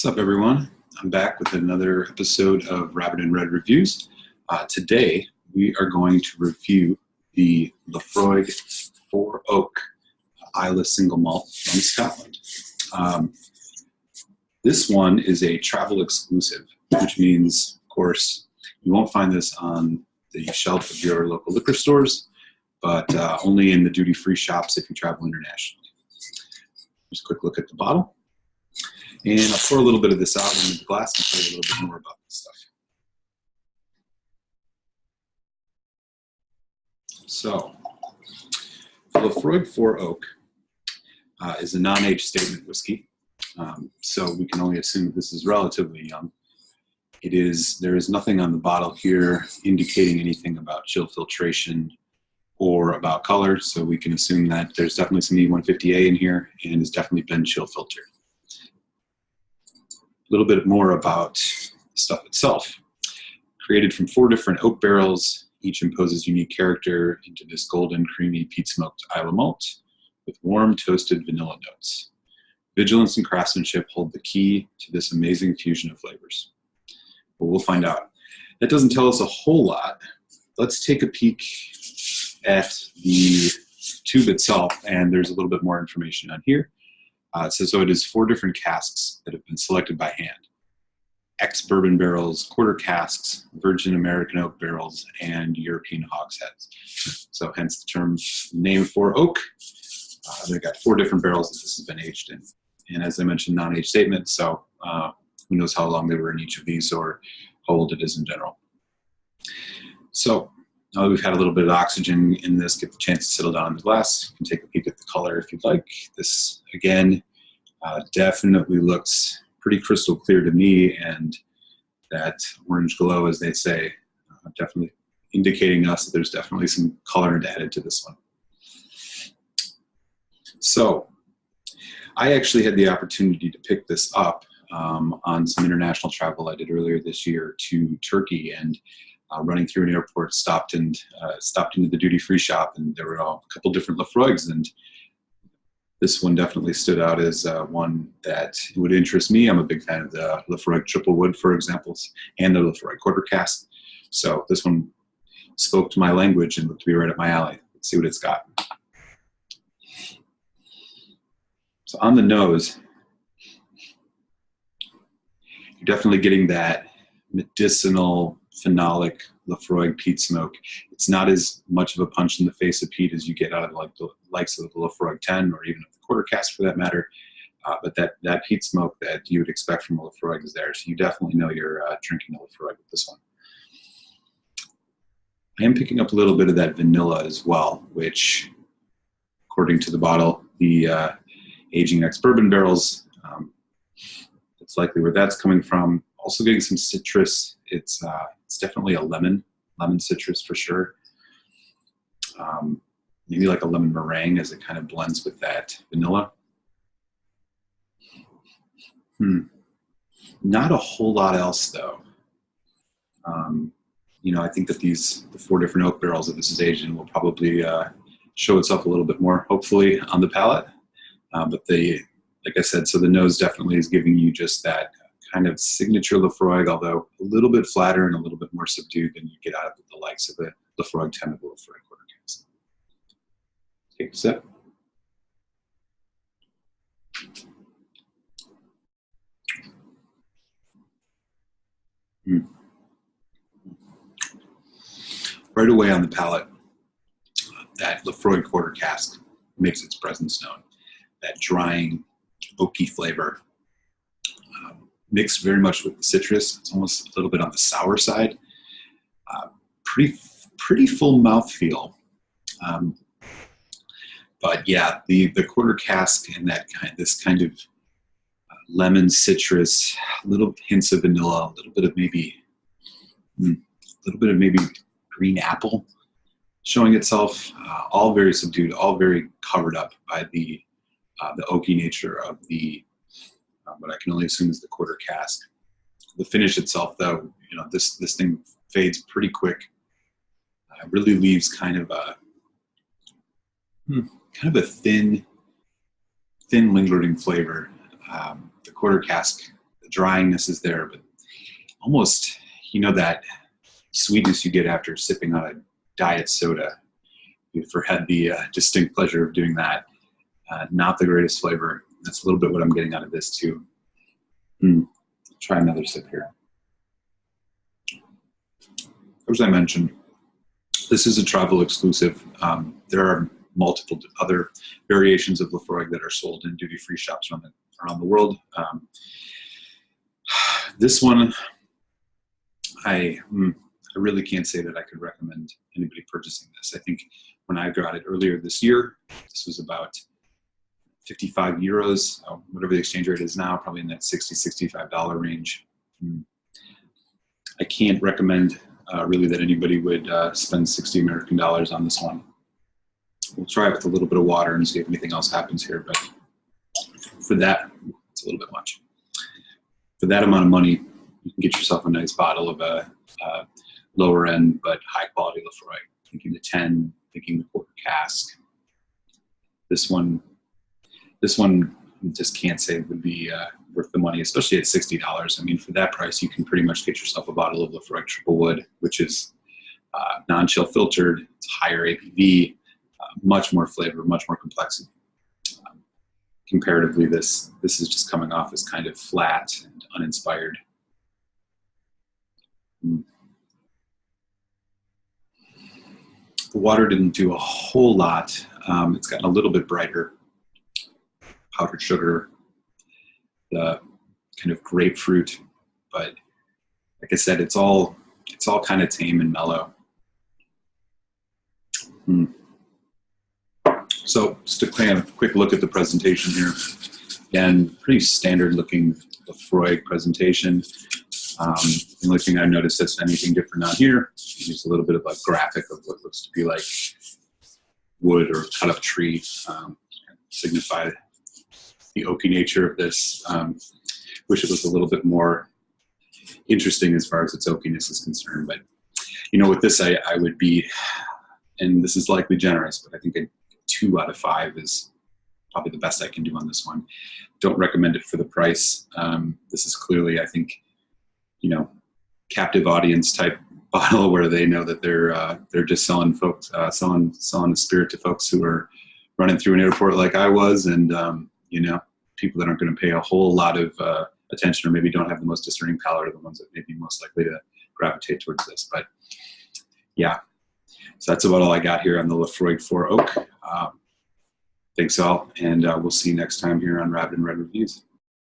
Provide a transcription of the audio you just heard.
What's up, everyone? I'm back with another episode of Rabbit and Red Reviews. Today, we are going to review the Laphroaig 4 Oak Islay Single Malt from Scotland. This one is a travel exclusive, which means, of course, you won't find this on the shelf of your local liquor stores, but only in the duty-free shops if you travel internationally. Just a quick look at the bottle. And I'll pour a little bit of this out into the glass and tell you a little bit more about this stuff. So, the Laphroaig 4 Oak is a non-age statement whiskey. So we can only assume this is relatively young. There is nothing on the bottle here indicating anything about chill filtration or about color, so we can assume that there's definitely some E150A in here and has definitely been chill filtered. A little bit more about the stuff itself. Created from 4 different oak barrels, each imposes unique character into this golden, creamy, peat-smoked Islay malt with warm, toasted vanilla notes. Vigilance and craftsmanship hold the key to this amazing fusion of flavors. But we'll find out. That doesn't tell us a whole lot. Let's take a peek at the tube itself, and there's a little bit more information on here. So it is 4 different casks that have been selected by hand. Ex-bourbon barrels, quarter casks, virgin American oak barrels, and European hogsheads. So hence the term name 4 oak. They've got 4 different barrels that this has been aged in. And as I mentioned, non-age statement, so who knows how long they were in each of these or how old it is in general. So now that we've had a little bit of oxygen in this, get the chance to settle down in the glass. You can take a peek at the color if you'd like. This, again, definitely looks pretty crystal clear to me, and that orange glow, as they say, definitely indicating us that there's definitely some color added to this one. So I actually had the opportunity to pick this up on some international travel I did earlier this year to Turkey, and running through an airport, stopped into the duty-free shop, and there were a couple different Laphroaigs, and this one definitely stood out as one that would interest me. I'm a big fan of the Laphroaig Triple Wood, for example, and the Laphroaig Quarter Cask. So this one spoke to my language and looked to be right up my alley. Let's see what it's got. So on the nose, you're definitely getting that medicinal, phenolic Laphroaig peat smoke. It's not as much of a punch in the face of peat as you get out of like the likes of the Laphroaig 10 or even the quarter cask for that matter. But that peat smoke that you would expect from a Laphroaig is there. So you definitely know you're drinking a Laphroaig with this one. I am picking up a little bit of that vanilla as well, which, according to the bottle, the aging ex-bourbon barrels, that's likely where that's coming from. Also getting some citrus. It's definitely a lemon citrus for sure. Maybe like a lemon meringue as it kind of blends with that vanilla. Not a whole lot else though. You know, I think that the 4 different oak barrels that this is aged in will probably show itself a little bit more, hopefully, on the palate. But like I said, so the nose definitely is giving you just that kind of signature Laphroaig, although a little bit flatter and a little bit more subdued than you get out of the likes of the Laphroaig 10 or the Laphroaig Quarter Cask. Take a sip. Right away on the palate, that Laphroaig Quarter Cask makes its presence known. That drying, oaky flavor. Mixed very much with the citrus. It's almost a little bit on the sour side. Pretty full mouthfeel. But yeah, the quarter cask and this kind of lemon citrus, little hints of vanilla, a little bit of maybe green apple showing itself. All very subdued, all very covered up by the oaky nature of the what I can only assume is the quarter cask. The finish itself, though, you know, this thing fades pretty quick. Really leaves kind of a thin lingering flavor. The quarter cask the dryingness is there, but almost, you know, that sweetness you get after sipping on a diet soda. You've ever had the distinct pleasure of doing that. Not the greatest flavor. That's a little bit what I'm getting out of this too. Try another sip here. As I mentioned, this is a travel exclusive. There are multiple other variations of Laphroaig that are sold in duty-free shops around the world. This one, I really can't say that I could recommend anybody purchasing this. I think when I got it earlier this year, this was about 55 euros, whatever the exchange rate is now, probably in that $60, $65 range. I can't recommend really that anybody would spend 60 American dollars on this one. We'll try it with a little bit of water and see if anything else happens here, but for that, it's a little bit much. For that amount of money, you can get yourself a nice bottle of a lower end but high quality Laphroaig. Thinking the 10, thinking the quarter cask. This one just can't say would be worth the money, especially at $60. I mean, for that price, you can pretty much get yourself a bottle of Laphroaig Triple Wood, which is non-chill filtered, it's higher ABV, much more flavor, much more complexity. Comparatively, this is just coming off as kind of flat and uninspired. The water didn't do a whole lot. It's gotten a little bit brighter. Powdered sugar, the kind of grapefruit, but like I said, it's all kind of tame and mellow. So just a kind of quick look at the presentation here. Again, pretty standard looking Laphroaig presentation. The only thing I noticed that's anything different on here is just a little bit of a graphic of what looks to be like wood or cut up tree, signify the oaky nature of this. Wish it was a little bit more interesting as far as its oakiness is concerned, but you know, with this I would be, and this is likely generous, but I think a 2 out of 5 is probably the best I can do on this one. Don't recommend it for the price. This is clearly, I think, you know, captive audience type bottle where they know that they're just selling folks, selling the spirit to folks who are running through an airport like I was, and you know, people that aren't going to pay a whole lot of attention or maybe don't have the most discerning palate are the ones that may be most likely to gravitate towards this. But yeah, so that's about all I got here on the Laphroaig 4 Oak. Thanks all, and we'll see you next time here on Rabbit and Red Reviews.